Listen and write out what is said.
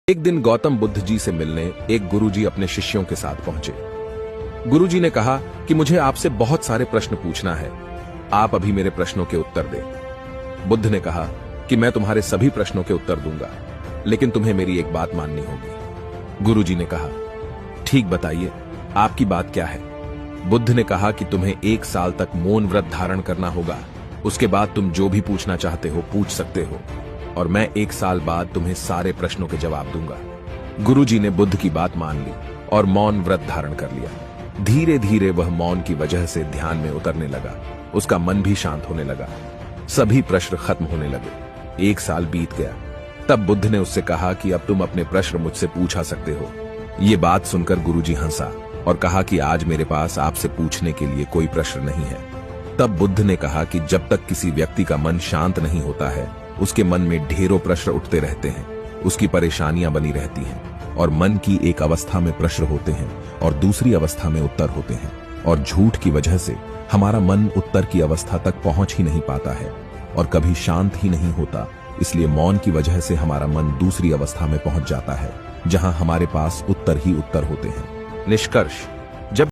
एक दिन गौतम बुद्ध जी से मिलने एक गुरुजी अपने शिष्यों के साथ पहुंचे। गुरुजी ने कहा कि मुझे आपसे बहुत सारे प्रश्न पूछना है, आप अभी मेरे प्रश्नों के उत्तर दें। बुद्ध ने कहा कि मैं तुम्हारे सभी प्रश्नों के उत्तर दूंगा, लेकिन तुम्हें मेरी एक बात माननी होगी। गुरुजी ने कहा, ठीक बताइए, आपकी बात क्या है? बुद्ध ने कहा कि तुम्हें 1 साल तक मौन व्रत धारण करना होगा। उसके बाद तुम जो भी पूछना चाहते हो पूछ सकते हो, और मैं 1 साल बाद तुम्हें सारे प्रश्नों के जवाब दूंगा। गुरुजी ने बुद्ध की बात मान ली और मौन व्रत धारण कर लिया। धीरे धीरे वह मौन की वजह से ध्यान में उतरने लगा। उसका मन भी शांत होने लगा। सभी प्रश्न खत्म होने लगे। 1 साल बीत गया। तब बुद्ध ने उससे कहा कि अब तुम अपने प्रश्न मुझसे पूछा सकते हो। ये बात सुनकर गुरुजी हंसा और कहा कि आज मेरे पास आपसे पूछने के लिए कोई प्रश्न नहीं है। तब बुद्ध ने कहा कि जब तक किसी व्यक्ति का मन शांत नहीं होता है, उसके मन में ढेरों प्रश्न उठते रहते हैं। उसकी परेशानियां बनी रहती हैं, और मन की एक अवस्था में प्रश्न होते हैं और दूसरी अवस्था में उत्तर होते हैं, और झूठ की वजह से हमारा मन उत्तर की अवस्था तक पहुंच ही नहीं पाता है और कभी शांत ही नहीं होता। इसलिए मौन की वजह से हमारा मन दूसरी अवस्था में पहुंच जाता है, जहां हमारे पास उत्तर ही उत्तर होते हैं। निष्कर्ष,